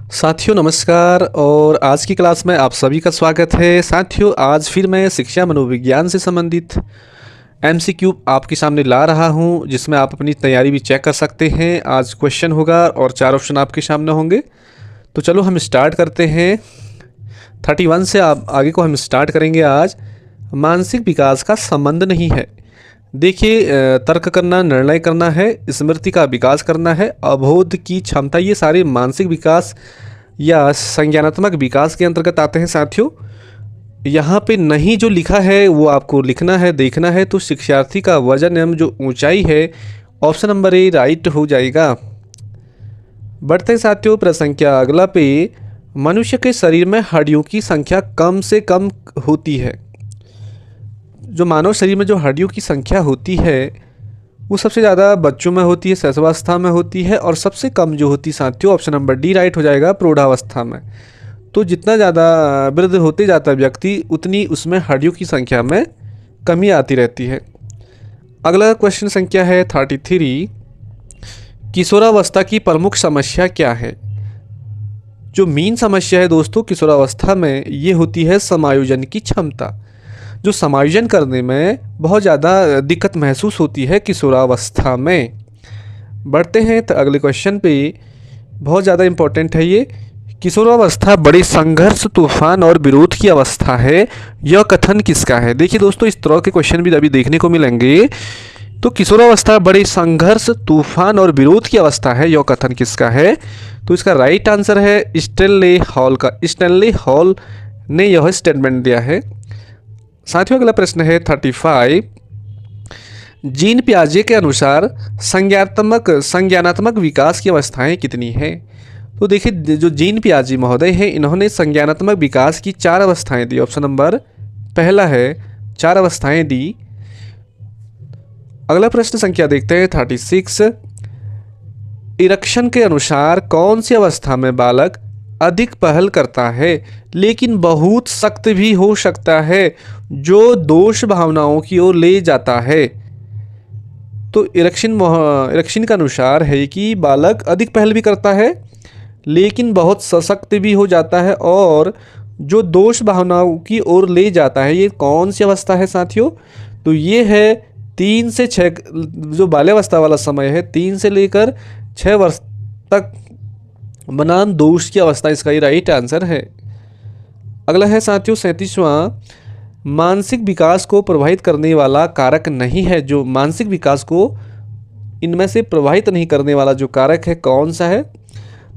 साथियों नमस्कार। और आज की क्लास में आप सभी का स्वागत है। साथियों आज फिर मैं शिक्षा मनोविज्ञान से संबंधित एमसीक्यू आपके सामने ला रहा हूं, जिसमें आप अपनी तैयारी भी चेक कर सकते हैं। आज क्वेश्चन होगा और 4 ऑप्शन आपके सामने होंगे। तो चलो हम स्टार्ट करते हैं। 31 से आप आगे को हम स्टार्ट करेंगे। आज मानसिक विकास का संबंध नहीं है। देखिए, तर्क करना, निर्णय करना है, स्मृति का विकास करना है, अबोध की क्षमता, ये सारे मानसिक विकास या संज्ञानात्मक विकास के अंतर्गत आते हैं। साथियों यहाँ पे नहीं जो लिखा है वो आपको लिखना है, देखना है। तो शिक्षार्थी का वजन एवं जो ऊंचाई है, ऑप्शन नंबर ए राइट हो जाएगा। बढ़ते हैं साथियों प्रश्न संख्या अगला पे। मनुष्य के शरीर में हड्डियों की संख्या कम से कम होती है। जो मानव शरीर में जो हड्डियों की संख्या होती है वो सबसे ज़्यादा बच्चों में होती है, शैशवावस्था में होती है, और सबसे कम जो होती साथियों ऑप्शन नंबर डी राइट हो जाएगा, प्रौढ़ावस्था में। तो जितना ज़्यादा वृद्ध होते जाता है व्यक्ति, उतनी उसमें हड्डियों की संख्या में कमी आती रहती है। अगला क्वेश्चन संख्या है 33। किशोरावस्था की प्रमुख समस्या क्या है? जो मेन समस्या है दोस्तों किशोरावस्था में, ये होती है समायोजन की क्षमता। जो समायोजन करने में बहुत ज़्यादा दिक्कत महसूस होती है किशोरावस्था में। बढ़ते हैं तो अगले क्वेश्चन पे। बहुत ज़्यादा इम्पोर्टेंट है ये। किशोरावस्था बड़े संघर्ष, तूफान और विरोध की अवस्था है, यह कथन किसका है? देखिए दोस्तों, इस तरह के क्वेश्चन भी अभी देखने को मिलेंगे। तो किशोरावस्था बड़े संघर्ष, तूफान और विरोध की अवस्था है, यह कथन किसका है? तो इसका राइट आंसर है स्टैनले हॉल का। स्टैनले हॉल ने यह स्टेटमेंट दिया है। साथियों अगला प्रश्न है 35। जीन पियाजे के अनुसार संज्ञानात्मक विकास की अवस्थाएं कितनी हैं? तो देखिए, जो जीन पियाजे महोदय हैं, इन्होंने संज्ञानात्मक विकास की 4 अवस्थाएं दी। ऑप्शन नंबर पहला है 4 अवस्थाएं दी। अगला प्रश्न संख्या देखते हैं 36। इरक्शन के अनुसार कौन सी अवस्था में बालक अधिक पहल करता है लेकिन बहुत सख्त भी हो सकता है, जो दोष भावनाओं की ओर ले जाता है? तो इरक्शन का अनुसार है कि बालक अधिक पहल भी करता है लेकिन बहुत सशक्त भी हो जाता है और जो दोष भावनाओं की ओर ले जाता है। ये कौन सी अवस्था है साथियों? तो ये है 3 से 6, जो बाल्यावस्था वाला समय है, 3 से लेकर 6 वर्ष तक बनाम दोष की अवस्था, इसका ही राइट आंसर है। अगला है साथियों 37वां। मानसिक विकास को प्रभावित करने वाला कारक नहीं है। जो मानसिक विकास को इनमें से प्रभावित नहीं करने वाला जो कारक है, कौन सा है?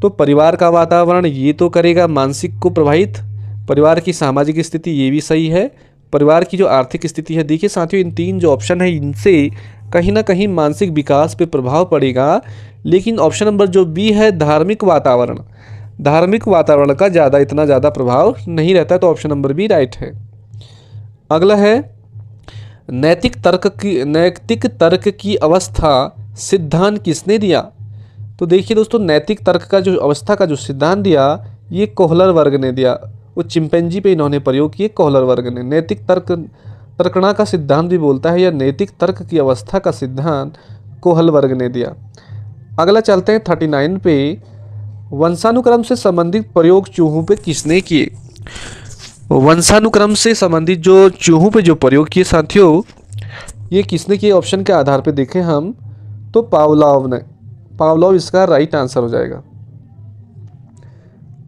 तो परिवार का वातावरण ये तो करेगा मानसिक को प्रभावित। परिवार की सामाजिक स्थिति ये भी सही है। परिवार की जो आर्थिक स्थिति है। देखिए साथियों, इन 3 जो ऑप्शन है, इनसे कहीं ना कहीं मानसिक विकास पे प्रभाव पड़ेगा। लेकिन ऑप्शन नंबर जो बी है, धार्मिक वातावरण, धार्मिक वातावरण का इतना ज़्यादा प्रभाव नहीं रहता। तो ऑप्शन नंबर बी राइट है। अगला है नैतिक तर्क की अवस्था सिद्धांत किसने दिया? तो देखिए दोस्तों, नैतिक तर्क का जो अवस्था का जो सिद्धांत दिया, ये कोहलर वर्ग ने दिया। वो चिंपैंजी पे इन्होंने प्रयोग किए, कोहलर वर्ग ने। नैतिक तर्कणा का सिद्धांत भी बोलता है, या नैतिक तर्क की अवस्था का सिद्धांत कोहल वर्ग ने दिया। अगला चलते हैं 39 पे। वंशानुक्रम से संबंधित प्रयोग चूहों पे किसने किए? वंशानुक्रम से संबंधित जो चूहों पे जो प्रयोग किए साथियों, ये किसने किए? ऑप्शन के आधार पे देखें हम तो पावलोव ने। पावलोव इसका राइट आंसर हो जाएगा।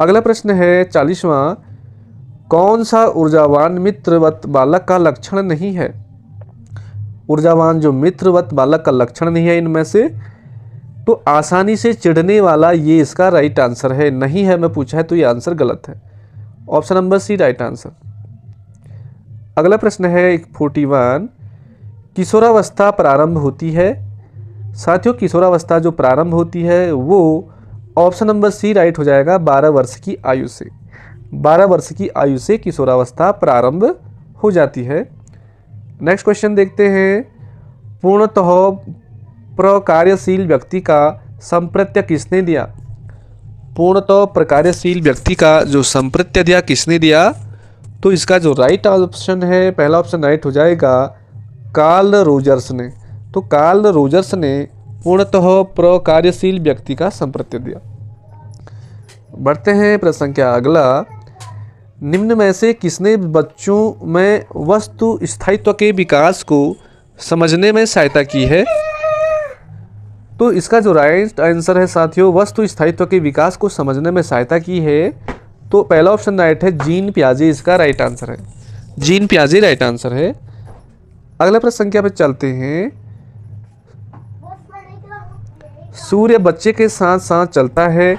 अगला प्रश्न है 40वां। कौन सा ऊर्जावान मित्रवत बालक का लक्षण नहीं है? ऊर्जावान जो मित्रवत बालक का लक्षण नहीं है इनमें से, तो आसानी से चिढ़ने वाला, ये इसका राइट आंसर है। नहीं है मैं पूछा है तो ये आंसर गलत है। Option number C right answer. अगला प्रश्न है 41। किशोरावस्था प्रारंभ होती है। साथियों किशोरावस्था जो प्रारंभ होती है वो ऑप्शन नंबर सी राइट हो जाएगा, 12 वर्ष की आयु से। 12 वर्ष की आयु से किशोरावस्था प्रारंभ हो जाती है। नेक्स्ट क्वेश्चन देखते हैं। पूर्णतः प्रकार्यशील व्यक्ति का संप्रत्यय किसने दिया? पूर्णतः प्रकार्यशील व्यक्ति का जो संप्रत्यय दिया किसने दिया? तो इसका जो राइट ऑप्शन है, पहला ऑप्शन राइट हो जाएगा, कार्ल रोजर्स ने। तो कार्ल रोजर्स ने पूर्णतः प्रकार्यशील व्यक्ति का संप्रत्यय दिया। बढ़ते हैं प्रश्न संख्या अगला। निम्न में से किसने बच्चों में वस्तु स्थायित्व के विकास को समझने में सहायता की है? तो इसका जो राइट आंसर है साथियों, वस्तु स्थायित्व के विकास को समझने में सहायता की है, तो पहला ऑप्शन राइट है, जीन पियाजे इसका राइट आंसर है। जीन पियाजे राइट आंसर है। अगला प्रश्न संख्या पे चलते हैं। सूर्य बच्चे के साथ साथ चलता है,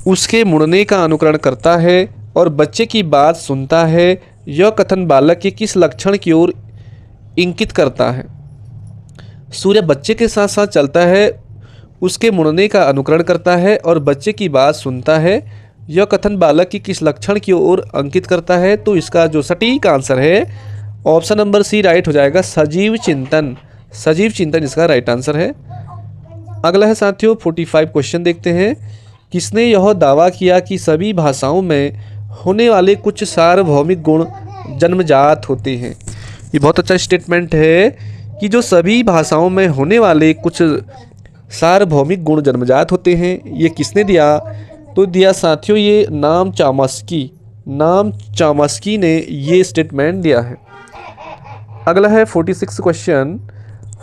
उसके मुड़ने का अनुकरण करता है और बच्चे की बात सुनता है। यह कथन बालक के किस लक्षण की ओर इंगित करता है? सूर्य बच्चे के साथ साथ चलता है, उसके मुड़ने का अनुकरण करता है और बच्चे की बात सुनता है। यह कथन बालक की किस लक्षण की ओर अंकित करता है? तो इसका जो सटीक आंसर है ऑप्शन नंबर सी राइट हो जाएगा, सजीव चिंतन। सजीव चिंतन इसका राइट आंसर है। अगला है साथियों 45 क्वेश्चन देखते हैं। किसने यह दावा किया कि सभी भाषाओं में होने वाले कुछ सार्वभौमिक गुण जन्मजात होते हैं? ये बहुत अच्छा स्टेटमेंट है कि जो सभी भाषाओं में होने वाले कुछ सार्वभौमिक गुण जन्मजात होते हैं। ये किसने दिया? तो दिया साथियों ये नाम चामस्की ने ये स्टेटमेंट दिया है। अगला है 46 क्वेश्चन।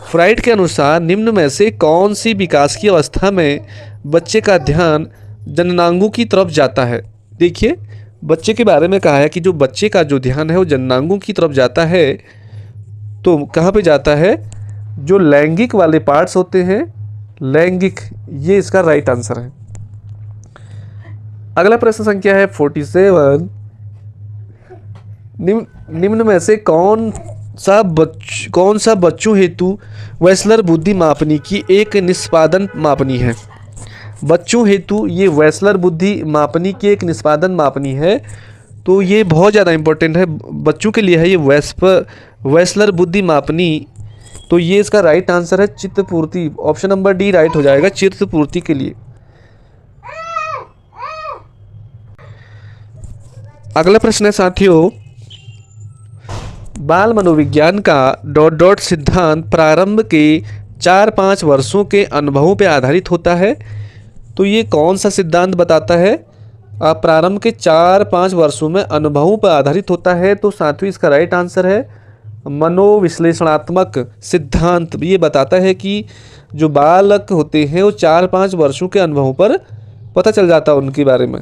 फ्राइड के अनुसार निम्न में से कौन सी विकास की अवस्था में बच्चे का ध्यान जननांगों की तरफ जाता है? देखिए बच्चे के बारे में कहा है कि जो बच्चे का जो ध्यान है वो जननांगों की तरफ जाता है। तो कहाँ पे जाता है? जो लैंगिक वाले पार्ट्स होते हैं, लैंगिक, ये इसका राइट आंसर है। अगला प्रश्न संख्या है 47। निम्न में से कौन सा बच्चों हेतु वेस्लर बुद्धि मापनी की एक निष्पादन मापनी है? बच्चों हेतु ये वेस्लर बुद्धि मापनी की एक निष्पादन मापनी है। तो ये बहुत ज़्यादा इंपॉर्टेंट है बच्चों के लिए है ये वेस्लर बुद्धि मापनी। तो ये इसका राइट आंसर है चित्तपूर्ति। ऑप्शन नंबर डी राइट हो जाएगा, चित्तपूर्ति के लिए। अगला प्रश्न है साथियों, बाल मनोविज्ञान का ... सिद्धांत प्रारंभ के 4-5 वर्षों के अनुभवों पर आधारित होता है। तो ये कौन सा सिद्धांत बताता है? प्रारंभ के 4-5 वर्षों में अनुभवों पर आधारित होता है। तो साथियों इसका राइट आंसर है मनोविश्लेषणात्मक सिद्धांत। ये बताता है कि जो बालक होते हैं वो 4-5 वर्षों के अनुभवों पर पता चल जाता है उनके बारे में।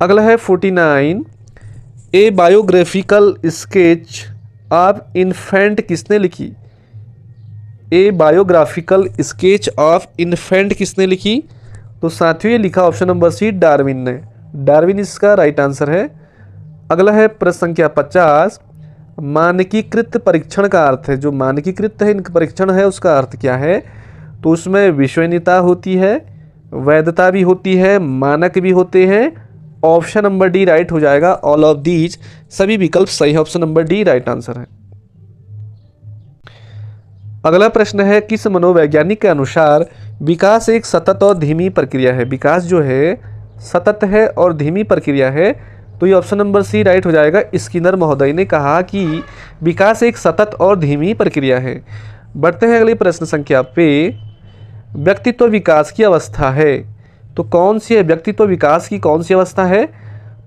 अगला है 49। ए बायोग्राफिकल स्केच ऑफ इन्फेंट किसने लिखी? ए बायोग्राफिकल स्केच ऑफ इन्फेंट किसने लिखी? तो साथियों ये लिखा ऑप्शन नंबर सी, डार्विन ने। डार्विन इसका राइट आंसर है। अगला है प्रश्न संख्या 50। मानकीकृत परीक्षण का अर्थ है, जो मानकीकृत है परीक्षण है उसका अर्थ क्या है? तो उसमें विश्वसनीयता होती है, वैधता भी होती है, मानक भी होते हैं। ऑप्शन नंबर डी राइट हो जाएगा, ऑल ऑफ दीज। सभी विकल्प सही है, option number D right answer है। अगला प्रश्न है, किस मनोवैज्ञानिक के अनुसार विकास एक सतत और धीमी प्रक्रिया है? विकास जो है सतत है और धीमी प्रक्रिया है। तो ये ऑप्शन नंबर सी राइट हो जाएगा। स्किनर महोदय ने कहा कि विकास एक सतत और धीमी प्रक्रिया है। बढ़ते हैं अगले प्रश्न संख्या पे। व्यक्तित्व विकास की अवस्था है, तो कौन सी है? व्यक्तित्व विकास की कौन सी अवस्था है?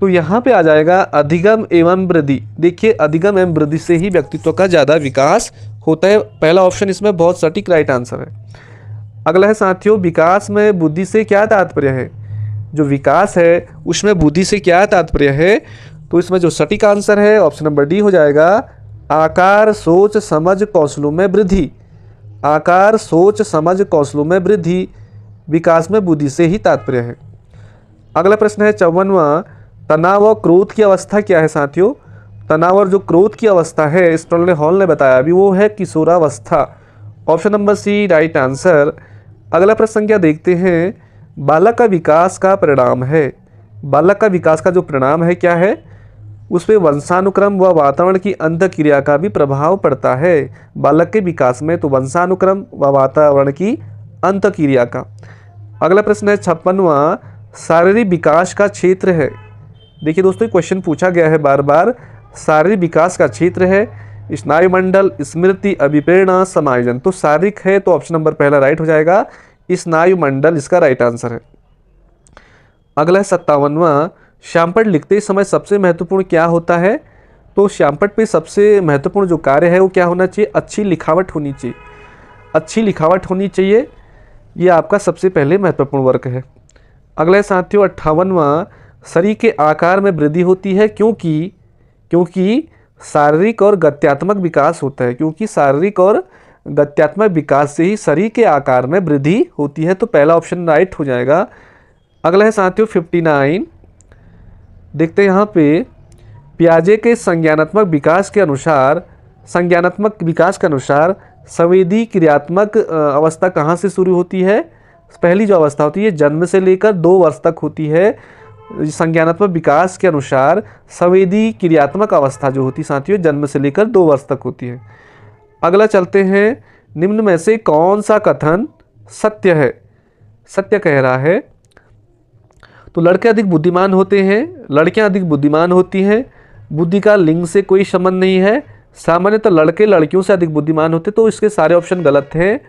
तो यहाँ पे आ जाएगा अधिगम एवं वृद्धि। देखिए अधिगम एवं वृद्धि से ही व्यक्तित्व का ज़्यादा विकास होता है। पहला ऑप्शन इसमें बहुत सटीक राइट आंसर है। अगला है साथियों, विकास में बुद्धि से क्या तात्पर्य है? जो विकास है उसमें बुद्धि से क्या तात्पर्य है? तो इसमें जो सटीक आंसर है ऑप्शन नंबर डी हो जाएगा, आकार सोच समझ कौशलों में वृद्धि। आकार सोच समझ कौशलों में वृद्धि विकास में बुद्धि से ही तात्पर्य है। अगला प्रश्न है 54वां। तनाव और क्रोध की अवस्था क्या है साथियों? तनाव और जो क्रोध की अवस्था है स्टोनले हॉल ने बताया अभी, वो है किशोरावस्था। Option number C right answer. अगला प्रश्न संख्या देखते हैं, बालक का विकास का परिणाम है। बालक का विकास का जो परिणाम है क्या है? उस पर वंशानुक्रम व वातावरण की अंतःक्रिया का भी प्रभाव पड़ता है। बालक के विकास में तो वंशानुक्रम व वातावरण की अंतःक्रिया का। अगला प्रश्न है 56वां। शारीरिक विकास का क्षेत्र है। देखिए दोस्तों क्वेश्चन पूछा गया है बार बार। शारीरिक विकास का क्षेत्र है स्नायुमंडल, स्मृति, अभिप्रेरणा, समायोजन। तो शारीरिक है तो ऑप्शन नंबर पहला राइट हो जाएगा, स्नायुमंडल इसका राइट आंसर है। अगला है 57वां, श्यामपट्ट लिखते समय सबसे महत्वपूर्ण क्या होता है? तो श्यामपट्ट पे सबसे महत्वपूर्ण जो कार्य है वो क्या होना चाहिए? अच्छी लिखावट होनी चाहिए। अच्छी लिखावट होनी चाहिए, ये आपका सबसे पहले महत्वपूर्ण वर्क है। अगला है साथियों 58वां, शरीर के आकार में वृद्धि होती है क्योंकि शारीरिक और गत्यात्मक विकास होता है। क्योंकि शारीरिक और गत्यात्मक विकास से ही शरीर के आकार में वृद्धि होती है। तो पहला ऑप्शन राइट हो जाएगा। अगला है साथियों 59, देखते हैं यहाँ पे, पियाजे के संज्ञानात्मक विकास के अनुसार संवेदी क्रियात्मक अवस्था कहाँ से शुरू होती है? पहली जो अवस्था होती है जन्म से लेकर 2 वर्ष तक होती है। संज्ञानात्मक विकास के अनुसार संवेदी क्रियात्मक अवस्था जो होती है साथियों जन्म से लेकर 2 वर्ष तक होती है। अगला चलते हैं, निम्न में से कौन सा कथन सत्य है? सत्य कह रहा है। तो लड़के अधिक बुद्धिमान होते हैं, लड़कियां अधिक बुद्धिमान होती हैं, बुद्धि का लिंग से कोई संबंध नहीं है, सामान्यतः लड़के लड़कियों से अधिक बुद्धिमान होते। तो इसके सारे ऑप्शन गलत हैं।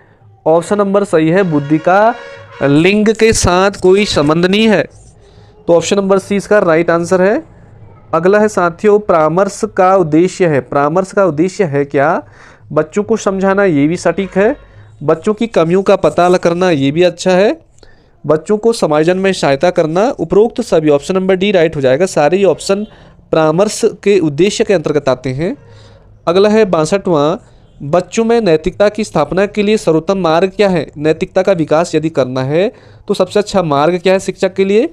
ऑप्शन नंबर सही है, बुद्धि का लिंग के साथ कोई संबंध नहीं है। तो ऑप्शन नंबर सी इसका राइट आंसर है। अगला है साथियों, परामर्श का उद्देश्य है। परामर्श का उद्देश्य है क्या? बच्चों को समझाना, ये भी सटीक है। बच्चों की कमियों का पता करना, ये भी अच्छा है। बच्चों को समायोजन में सहायता करना, उपरोक्त सभी ऑप्शन नंबर डी राइट हो जाएगा। सारे ये ऑप्शन परामर्श के उद्देश्य के अंतर्गत आते हैं। अगला है 62वां, बच्चों में नैतिकता की स्थापना के लिए सर्वोत्तम मार्ग क्या है? नैतिकता का विकास यदि करना है तो सबसे अच्छा मार्ग क्या है शिक्षक के लिए?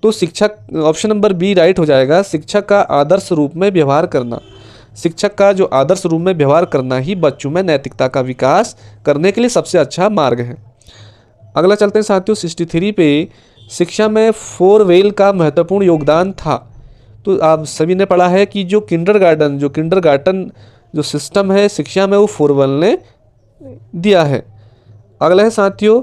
तो शिक्षक, ऑप्शन नंबर बी राइट हो जाएगा। शिक्षक का आदर्श रूप में व्यवहार करना। शिक्षक का जो आदर्श रूप में व्यवहार करना ही बच्चों में नैतिकता का विकास करने के लिए सबसे अच्छा मार्ग है। अगला चलते हैं साथियों 63 पे, शिक्षा में फोरवेल का महत्वपूर्ण योगदान था। तो आप सभी ने पढ़ा है कि जो किंडरगार्टन जो सिस्टम है शिक्षा में, वो फोरवेल ने दिया है। अगला है साथियों,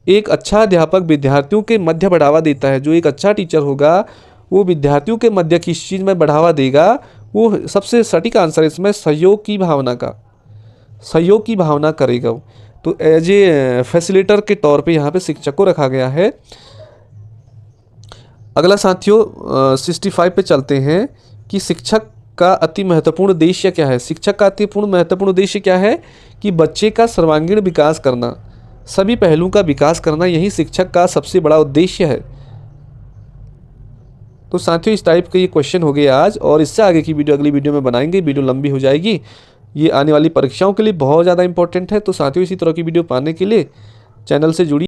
एक अच्छा अध्यापक विद्यार्थियों के मध्य बढ़ावा देता है। जो एक अच्छा टीचर होगा वो विद्यार्थियों के मध्य किस चीज़ में बढ़ावा देगा? वो सबसे सटीक आंसर इसमें सहयोग की भावना करेगा। तो एज ए फैसिलिटेटर के तौर पे यहाँ पे शिक्षक को रखा गया है। अगला साथियों 65 पे चलते हैं कि शिक्षक का अति महत्वपूर्ण उद्देश्य क्या है? शिक्षक का अति महत्वपूर्ण उद्देश्य क्या है? कि बच्चे का सर्वांगीण विकास करना, सभी पहलुओं का विकास करना, यही शिक्षक का सबसे बड़ा उद्देश्य है। तो साथियों इस टाइप के ये क्वेश्चन हो गए आज, और इससे आगे की वीडियो अगली वीडियो में बनाएंगे। वीडियो लंबी हो जाएगी, ये आने वाली परीक्षाओं के लिए बहुत ज़्यादा इंपॉर्टेंट है। तो साथियों इसी तरह की वीडियो पाने के लिए चैनल से जुड़िए।